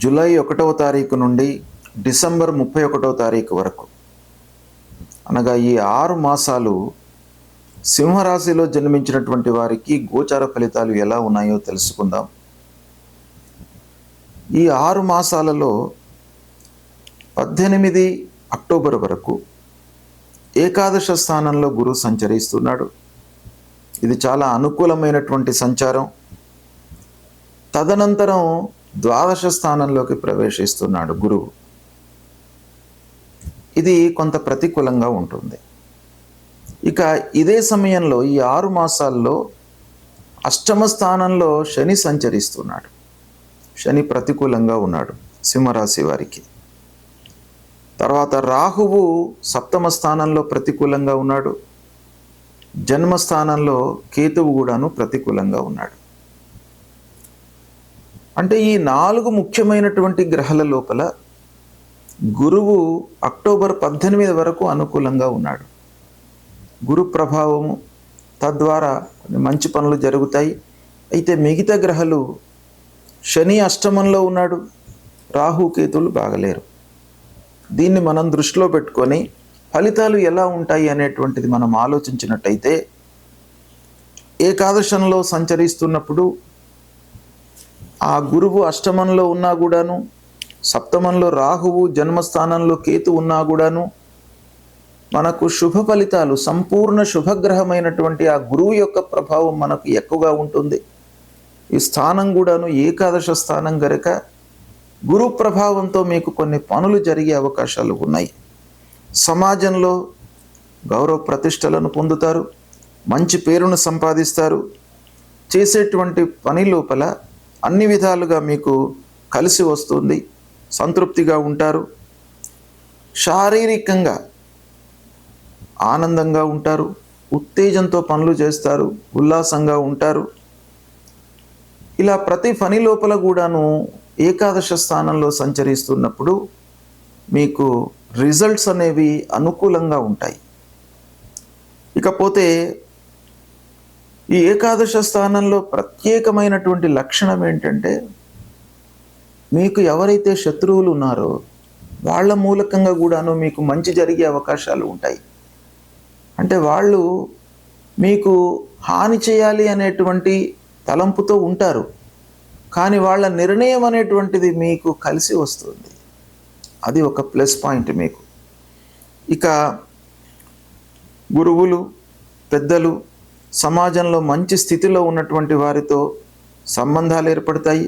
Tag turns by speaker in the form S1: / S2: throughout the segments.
S1: July 1వ తారీఖు నుండి డిసెంబర్ 31వ తారీఖు వరకు, అనగా ఈ 6 మాసాలు సింహరాశిలో జన్మించినటువంటి వారికి గోచార ఫలితాలు ఎలా ఉన్నాయో తెలుసుకుందాం. ఈ 6 మాసాలలో 18 అక్టోబర్ వరకు ఏకాదశ స్థానంలో గురువు సంచరిస్తున్నాడు. ఇది చాలా అనుకూలమైనటువంటి సంచారం. తదనంతరం ద్వాదశ స్థానంలోకి ప్రవేశిస్తున్నాడు గురువు. ఇది కొంత ప్రతికూలంగా ఉంటుంది. ఇక ఇదే సమయంలో ఈ 6 మాసాల్లో అష్టమ స్థానంలో శని సంచరిస్తున్నాడు. శని ప్రతికూలంగా ఉన్నాడు సింహరాశి వారికి. తర్వాత రాహువు సప్తమ స్థానంలో ప్రతికూలంగా ఉన్నాడు. జన్మస్థానంలో కేతువు కూడాను ప్రతికూలంగా ఉన్నాడు. అంటే ఈ 4 ముఖ్యమైనటువంటి గ్రహాల లోపల గురువు అక్టోబర్ 18 వరకు అనుకూలంగా ఉన్నాడు. గురు ప్రభావము, తద్వారా మంచి పనులు జరుగుతాయి. అయితే మిగతా గ్రహాలు, శని అష్టమంలో ఉన్నాడు, రాహు కేతువులు బాగలేరు. దీన్ని మనం దృష్టిలో పెట్టుకొని ఫలితాలు ఎలా ఉంటాయి అనేటువంటిది మనం ఆలోచించినట్టయితే, ఏకాదశంలో సంచరిస్తున్నప్పుడు ఆ గురువు అష్టమంలో ఉన్నా కూడాను, సప్తమంలో రాహువు, జన్మస్థానంలో కేతు ఉన్నా కూడాను మనకు శుభ ఫలితాలు, సంపూర్ణ శుభగ్రహమైనటువంటి ఆ గురువు యొక్క ప్రభావం మనకు ఎక్కువగా ఉంటుంది. ఈ స్థానం కూడాను ఏకాదశ స్థానం గనుక గురు ప్రభావంతో మీకు కొన్ని పనులు జరిగే అవకాశాలు ఉన్నాయి. సమాజంలో గౌరవ ప్రతిష్టలను పొందుతారు, మంచి పేరును సంపాదిస్తారు. చేసేటువంటి పని లోపల అన్ని విధాలుగా మీకు కలిసి వస్తుంది, సంతృప్తిగా ఉంటారు. శారీరకంగా ఆనందంగా ఉంటారు, ఉత్తేజంతో పనులు చేస్తారు, ఉల్లాసంగా ఉంటారు. ఇలా ప్రతి పని లోపల కూడాను ఏకాదశ స్థానంలో సంచరిస్తున్నప్పుడు మీకు రిజల్ట్స్ అనేవి అనుకూలంగా ఉంటాయి. ఇకపోతే ఈ ఏకాదశ స్థానంలో ప్రత్యేకమైనటువంటి లక్షణం ఏంటంటే, మీకు ఎవరైతే శత్రువులు ఉన్నారో వాళ్ళ మూలకంగా కూడాను మీకు మంచి జరిగే అవకాశాలు ఉంటాయి. అంటే వాళ్ళు మీకు హాని చేయాలి అనేటువంటి తలంపుతో ఉంటారు, కానీ వాళ్ళ నిర్ణయం అనేటువంటిది మీకు కలిసి వస్తుంది. అది ఒక ప్లస్ పాయింట్ మీకు. ఇక గురువులు, పెద్దలు, సమాజంలో మంచి స్థితిలో ఉన్నటువంటి వారితో సంబంధాలు ఏర్పడతాయి.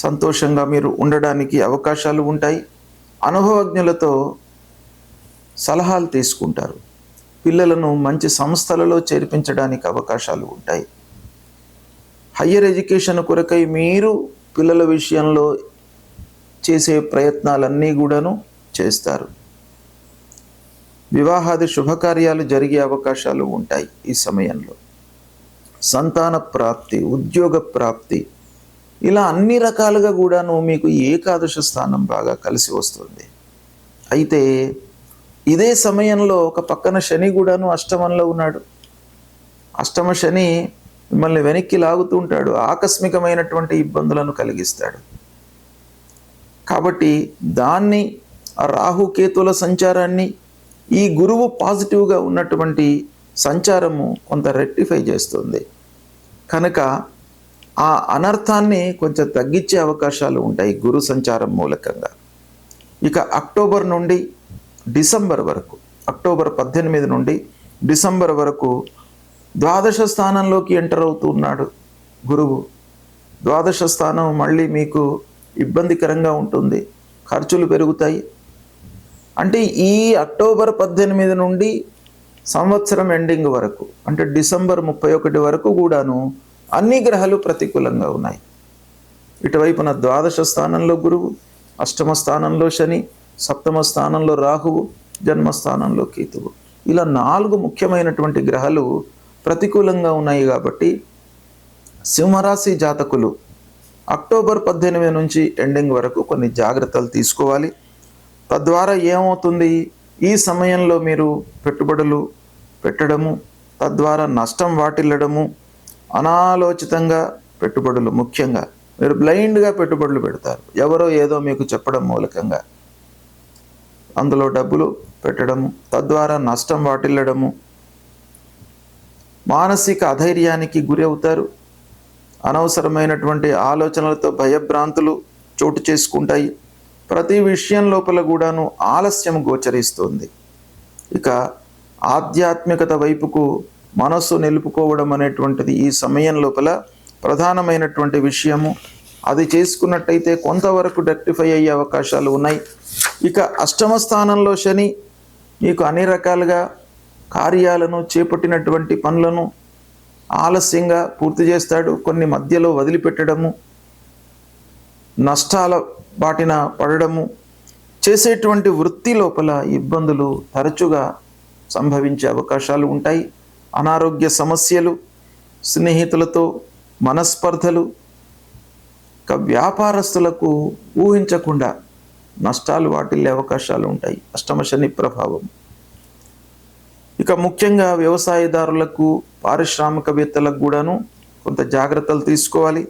S1: సంతోషంగా మీరు ఉండడానికి అవకాశాలు ఉంటాయి. అనుభవజ్ఞులతో సలహాలు తీసుకుంటారు. పిల్లలను మంచి సంస్థలలో చేర్పించడానికి అవకాశాలు ఉంటాయి. హయ్యర్ ఎడ్యుకేషన్ కొరకై మీరు పిల్లల విషయంలో చేసే ప్రయత్నాలన్నీ కూడాను చేస్తారు. వివాహాది శుభకార్యాలు జరిగే అవకాశాలు ఉంటాయి ఈ సమయంలో. సంతాన ప్రాప్తి, ఉద్యోగ ప్రాప్తి, ఇలా అన్ని రకాలుగా కూడాను మీకు ఏకాదశ స్థానం బాగా కలిసి వస్తుంది. అయితే ఇదే సమయంలో ఒక పక్కన శని కూడాను అష్టమంలో ఉన్నాడు. అష్టమ శని మిమ్మల్ని వెనక్కి లాగుతూ ఉంటాడు, ఆకస్మికమైనటువంటి ఇబ్బందులను కలిగిస్తాడు. కాబట్టి దాన్ని, ఆ రాహుకేతుల సంచారాన్ని ఈ గురువు పాజిటివ్గా ఉన్నటువంటి సంచారము కొంత రెక్టిఫై చేస్తుంది. కనుక ఆ అనర్థాన్ని కొంచెం తగ్గించే అవకాశాలు ఉంటాయి గురు సంచారం మూలకంగా. ఇక అక్టోబర్ నుండి డిసెంబర్ వరకు, అక్టోబర్ 18 నుండి డిసెంబర్ వరకు ద్వాదశ స్థానంలోకి ఎంటర్ అవుతున్నాడు గురువు. ద్వాదశ స్థానం మళ్ళీ మీకు ఇబ్బందికరంగా ఉంటుంది, ఖర్చులు పెరుగుతాయి. అంటే ఈ అక్టోబర్ 18 నుండి సంవత్సరం ఎండింగ్ వరకు, అంటే డిసెంబర్ 31 వరకు కూడాను అన్ని గ్రహాలు ప్రతికూలంగా ఉన్నాయి. ఇటువైపున ద్వాదశ స్థానంలో గురువు, అష్టమ స్థానంలో శని, సప్తమ స్థానంలో రాహువు, జన్మస్థానంలో కేతువు. ఇలా 4 ముఖ్యమైనటువంటి గ్రహాలు ప్రతికూలంగా ఉన్నాయి. కాబట్టి సింహరాశి జాతకులు అక్టోబర్ 18 నుంచి ఎండింగ్ వరకు కొన్ని జాగ్రత్తలు తీసుకోవాలి. తద్వారా ఏమవుతుంది, ఈ సమయంలో మీరు పెట్టుబడులు పెట్టడము, తద్వారా నష్టం వాటిల్లడము, అనాలోచితంగా పెట్టుబడులు ముఖ్యంగా మీరు బ్లైండ్గా పెట్టుబడులు పెడతారు. ఎవరో ఏదో మీకు చెప్పడం మూలకంగా అందులో డబ్బులు పెట్టడము, తద్వారా నష్టం వాటిల్లడము, మానసిక అధైర్యానికి గురి అవుతారు. అనవసరమైనటువంటి ఆలోచనలతో భయభ్రాంతులు చోటు చేసుకుంటాయి. ప్రతి విషయం లోపల కూడాను ఆలస్యం గోచరిస్తుంది. ఇక ఆధ్యాత్మికత వైపుకు మనస్సు నిలుపుకోవడం అనేటువంటిది ఈ సమయం లోపల ప్రధానమైనటువంటి విషయము. అది చేసుకున్నట్టయితే కొంతవరకు రెక్టిఫై అయ్యే అవకాశాలు ఉన్నాయి. ఇక అష్టమ స్థానంలో శని మీకు అన్ని రకాలుగా కార్యాలను, చేపట్టినటువంటి పనులను ఆలస్యంగా పూర్తి చేస్తాడు. కొన్ని మధ్యలో వదిలిపెట్టడము, నష్టాల బాటిన పడడము, చేసేటువంటి వృత్తి లోపల ఇబ్బందులు తరచుగా సంభవించే అవకాశాలు ఉంటాయి. అనారోగ్య సమస్యలు, స్నేహితులతో మనస్పర్ధలు, ఇక వ్యాపారస్తులకు ఊహించకుండా నష్టాలు వాటిల్లే అవకాశాలు ఉంటాయి అష్టమ శని ప్రభావం. ఇక ముఖ్యంగా వ్యవసాయదారులకు, పారిశ్రామికవేత్తలకు కూడాను కొంత జాగ్రత్తలు తీసుకోవాలి.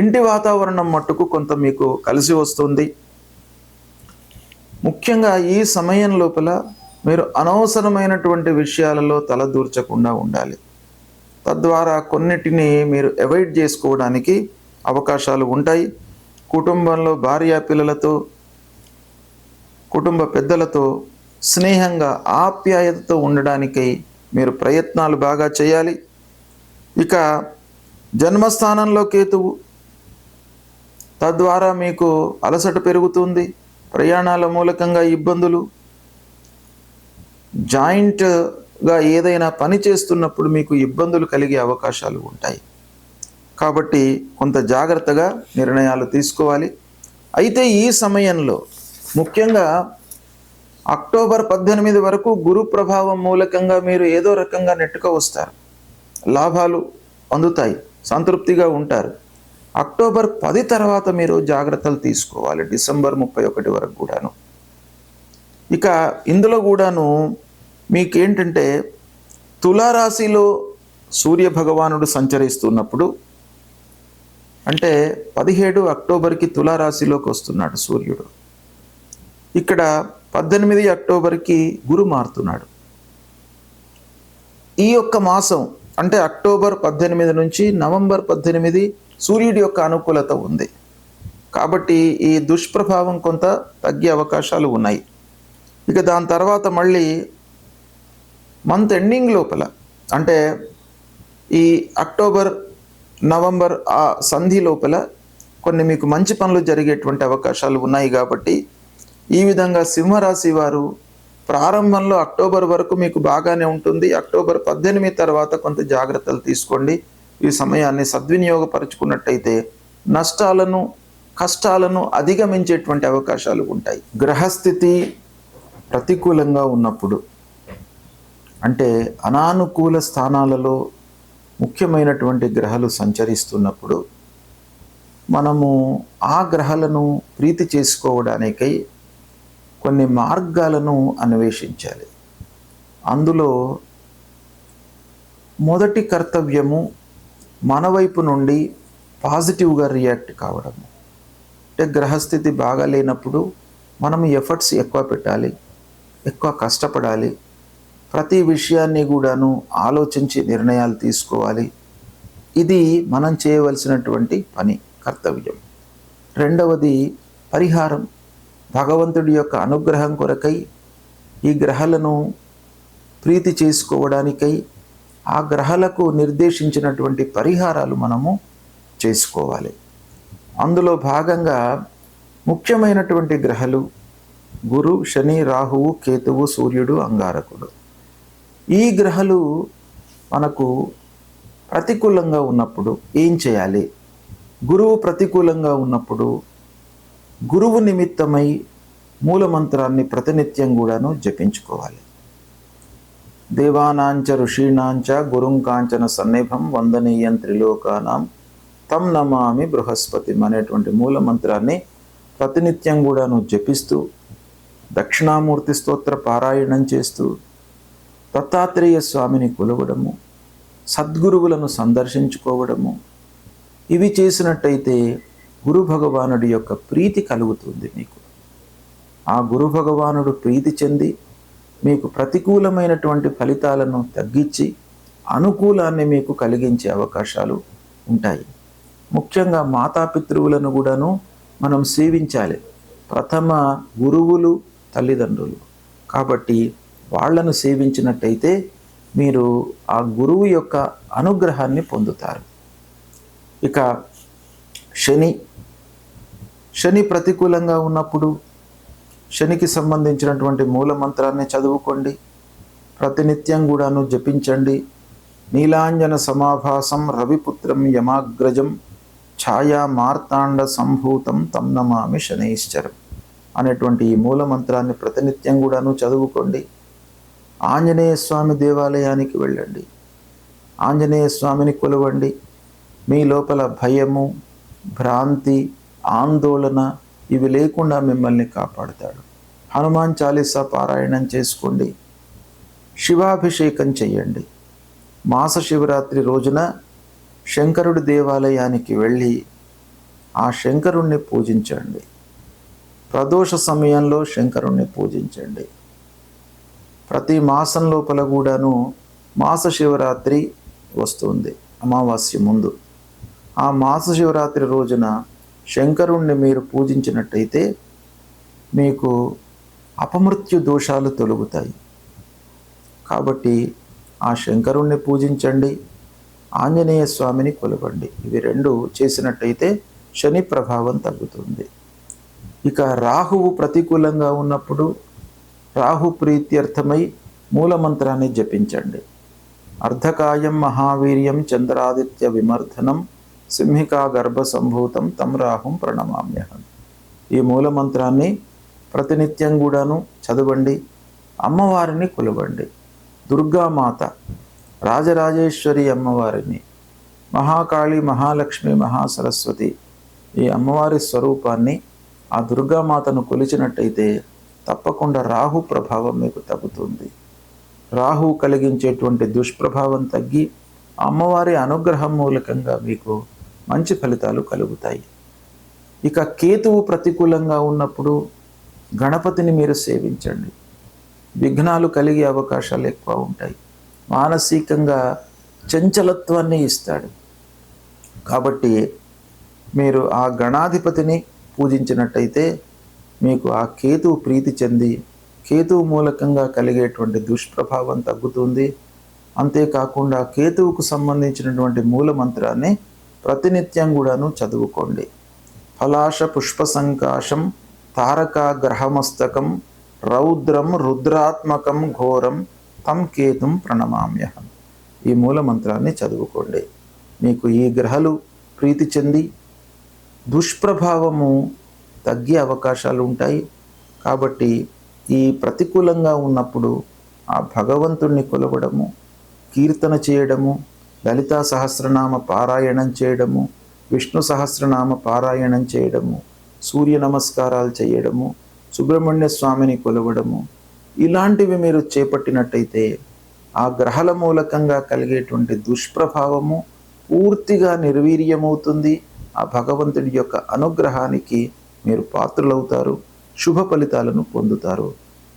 S1: ఇంటి వాతావరణం మట్టుకు కొంత మీకు కలిసి వస్తుంది. ముఖ్యంగా ఈ సమయం లోపల మీరు అనవసరమైనటువంటి విషయాలలో తలదూర్చకుండా ఉండాలి. తద్వారా కొన్నిటిని మీరు అవాయిడ్ చేసుకోవడానికి అవకాశాలు ఉంటాయి. కుటుంబంలో భార్య పిల్లలతో, కుటుంబ పెద్దలతో స్నేహంగా, ఆప్యాయతతో ఉండడానికై మీరు ప్రయత్నాలు బాగా చేయాలి. ఇక జన్మస్థానంలో కేతువు, తద్వారా మీకు అలసట పెరుగుతుంది. ప్రయాణాల మూలకంగా ఇబ్బందులు, జాయింట్గా ఏదైనా పని చేస్తున్నప్పుడు మీకు ఇబ్బందులు కలిగే అవకాశాలు ఉంటాయి. కాబట్టి కొంత జాగ్రత్తగా నిర్ణయాలు తీసుకోవాలి. అయితే ఈ సమయంలో ముఖ్యంగా అక్టోబర్ 18 వరకు గురు ప్రభావం మూలకంగా మీరు ఏదో రకంగా నెట్టుకు వస్తారు, లాభాలు అందుతాయి, సంతృప్తిగా ఉంటారు. అక్టోబర్ 10 తర్వాత మీరు జాగ్రత్తలు తీసుకోవాలి, డిసెంబర్ 31 వరకు కూడాను. ఇక ఇందులో కూడాను మీకేంటంటే తులారాశిలో సూర్య భగవానుడు సంచరిస్తున్నప్పుడు, అంటే 17 అక్టోబర్కి తులారాశిలోకి వస్తున్నాడు సూర్యుడు. ఇక్కడ 18 అక్టోబర్కి గురు మారుతున్నాడు. ఈ యొక్క మాసం అంటే అక్టోబర్ 18 నుంచి నవంబర్ 18 సూర్యుడి యొక్క అనుకూలత ఉంది. కాబట్టి ఈ దుష్ప్రభావం కొంత తగ్గే అవకాశాలు ఉన్నాయి. ఇక దాని తర్వాత మళ్ళీ మంత్ ఎండింగ్ లోపల, అంటే ఈ అక్టోబర్ నవంబర్ ఆ సంధి లోపల కొన్ని మీకు మంచి పనులు జరిగేటువంటి అవకాశాలు ఉన్నాయి. కాబట్టి ఈ విధంగా సింహరాశి వారు ప్రారంభంలో అక్టోబర్ వరకు మీకు బాగానే ఉంటుంది. అక్టోబర్ 18 తర్వాత కొంత జాగ్రత్తలు తీసుకోండి. ఈ సమయాన్ని సద్వినియోగపరుచుకున్నట్టయితే నష్టాలను, కష్టాలను అధిగమించేటువంటి అవకాశాలు ఉంటాయి. గ్రహస్థితి ప్రతికూలంగా ఉన్నప్పుడు, అంటే అనానుకూల స్థానాలలో ముఖ్యమైనటువంటి గ్రహాలు సంచరిస్తున్నప్పుడు మనము ఆ గ్రహాలను ప్రీతి చేసుకోవడానికై కొన్ని మార్గాలను అన్వేషించాలి. అందులో మొదటి కర్తవ్యము మన వైపు నుండి పాజిటివ్గా రియాక్ట్ కావడము. అంటే గ్రహస్థితి బాగా లేనప్పుడు మనం ఎఫర్ట్స్ ఎక్కువ పెట్టాలి, ఎక్కువ కష్టపడాలి, ప్రతి విషయాన్ని కూడాను ఆలోచించి నిర్ణయాలు తీసుకోవాలి. ఇది మనం చేయవలసినటువంటి పని, కర్తవ్యం. రెండవది పరిహారం. భగవంతుడి యొక్క అనుగ్రహం కొరకై, ఈ గ్రహాలను ప్రీతి చేసుకోవడానికై ఆ గ్రహాలకు నిర్దేశించినటువంటి పరిహారాలు మనము చేసుకోవాలి. అందులో భాగంగా ముఖ్యమైనటువంటి గ్రహాలు గురు, శని, రాహువు, కేతువు, సూర్యుడు, అంగారకుడు. ఈ గ్రహాలు మనకు ప్రతికూలంగా ఉన్నప్పుడు ఏం చేయాలి? గురువు ప్రతికూలంగా ఉన్నప్పుడు గురువు నిమిత్తమై మూలమంత్రాన్ని ప్రతినిత్యం కూడాను జపించుకోవాలి. దేవానాంచ ఋషీణాంచ గురుం కాంచన సన్నిభం వందనీయం త్రిలోకానాం తం నమామి బృహస్పతి అనేటువంటి మూలమంత్రాన్ని ప్రతినిత్యం కూడాను జపిస్తూ, దక్షిణామూర్తి స్తోత్ర పారాయణం చేస్తూ, దత్తాత్రేయ స్వామిని కొలవడము, సద్గురువులను సందర్శించుకోవడము, ఇవి చేసినట్టయితే గురు భగవానుడి యొక్క ప్రీతి కలుగుతుంది మీకు. ఆ గురు భగవానుడు ప్రీతి చెంది మీకు ప్రతికూలమైనటువంటి ఫలితాలను తగ్గించి అనుకూలాన్ని మీకు కలిగించే అవకాశాలు ఉంటాయి. ముఖ్యంగా మాతాపితృవులను కూడాను మనం సేవించాలి. ప్రథమ గురువులు తల్లిదండ్రులు కాబట్టి వాళ్లను సేవించినట్టయితే మీరు ఆ గురువు యొక్క అనుగ్రహాన్ని పొందుతారు. ఇక శని ప్రతికూలంగా ఉన్నప్పుడు శనికి సంబంధించినటువంటి మూల మంత్రాన్ని చదువుకోండి. ప్రతినిత్యం కూడాను జపించండి. నీలాంజన సమాభాసం రవిపుత్రం యమాగ్రజం ఛాయా మార్తాండ సంభూతం తం నమామి శనైశ్చరం అనేటువంటి ఈ మూల మంత్రాన్ని ప్రతినిత్యం కూడాను చదువుకోండి. ఆంజనేయ స్వామి దేవాలయానికి వెళ్ళండి. ఆంజనేయ స్వామిని కొలవండి. మీ లోపల భయము, భ్రాంతి, ఆందోళన ఇవి లేకుండా మిమ్మల్ని కాపాడుతాడు. హనుమాన్ చాలీసా పారాయణం చేసుకోండి. శివాభిషేకం చెయ్యండి. మాస శివరాత్రి రోజున శంకరుడి దేవాలయానికి వెళ్ళి ఆ శంకరుణ్ణి పూజించండి. ప్రదోష సమయంలో శంకరుణ్ణి పూజించండి. ప్రతి మాసం లోపల కూడాను మాస శివరాత్రి వస్తుంది, అమావాస్య ముందు. ఆ మాస శివరాత్రి రోజున శంకరుణ్ణి మీరు పూజించినట్టయితే మీకు అపమృత్యు దోషాలు తొలగుతాయి. కాబట్టి ఆ శంకరుణ్ణి పూజించండి, ఆంజనేయ స్వామిని కొలవండి. ఇవి రెండు చేసినట్టయితే శని ప్రభావం తగ్గుతుంది. ఇక రాహువు ప్రతికూలంగా ఉన్నప్పుడు రాహు ప్రీత్యర్థమై మూలమంత్రాన్ని జపించండి. అర్ధకాయం మహావీర్యం చంద్రాదిత్య విమర్ధనం సింహికా గర్భ సంభూతం తం రాహుం ప్రణమామ్యహం. ఈ మూలమంత్రాన్ని ప్రతినిత్యం కూడాను చదవండి. అమ్మవారిని కొలవండి. దుర్గామాత, రాజరాజేశ్వరి అమ్మవారిని, మహాకాళి, మహాలక్ష్మి, మహాసరస్వతి ఈ అమ్మవారి స్వరూపాన్ని, ఆ దుర్గామాతను కొలిచినట్టయితే తప్పకుండా రాహు ప్రభావం మీకు తగ్గుతుంది. రాహు కలిగించేటువంటి దుష్ప్రభావం తగ్గి అమ్మవారి అనుగ్రహం మూలకంగా మీకు మంచి ఫలితాలు కలుగుతాయి. ఇక కేతువు ప్రతికూలంగా ఉన్నప్పుడు గణపతిని మీరు సేవించండి. విఘ్నాలు కలిగే అవకాశాలు ఎక్కువ ఉంటాయి. మానసికంగా చంచలత్వాన్ని ఇస్తాడు. కాబట్టి మీరు ఆ గణాధిపతిని పూజించినట్టయితే మీకు ఆ కేతువు ప్రీతి చెంది కేతువు మూలకంగా కలిగేటువంటి దుష్ప్రభావం తగ్గుతుంది. అంతేకాకుండా కేతువుకు సంబంధించినటువంటి మూల మంత్రాన్ని ప్రతినిత్యం కూడాను చదువుకోండి. ఫలాశ పుష్ప సంకాశం తారకా గ్రహమస్తకం రౌద్రం రుద్రాత్మకం ఘోరం తం కేతుం ప్రణమామ్యహం. ఈ మూల మంత్రాన్ని చదువుకోండి. మీకు ఈ గ్రహాలు ప్రీతి చెంది దుష్ప్రభావము తగ్గే అవకాశాలు ఉంటాయి. కాబట్టి ఈ ప్రతికూలంగా ఉన్నప్పుడు ఆ భగవంతుణ్ణి కొలవడము, కీర్తన చేయడము, లలితా సహస్రనామ పారాయణం చేయడము, విష్ణు సహస్రనామ పారాయణం చేయడము, సూర్య నమస్కారాలు చేయడము, సుబ్రహ్మణ్య స్వామిని కొలవడము ఇలాంటివి మీరు చేపట్టినట్టయితే ఆ గ్రహాల మూలకంగా కలిగేటువంటి దుష్ప్రభావము పూర్తిగా నిర్వీర్యమవుతుంది. ఆ భగవంతుడి యొక్క అనుగ్రహానికి మీరు పాత్రులవుతారు. శుభ ఫలితాలను పొందుతారు.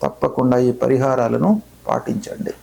S1: తప్పకుండా ఈ పరిహారాలను పాటించండి.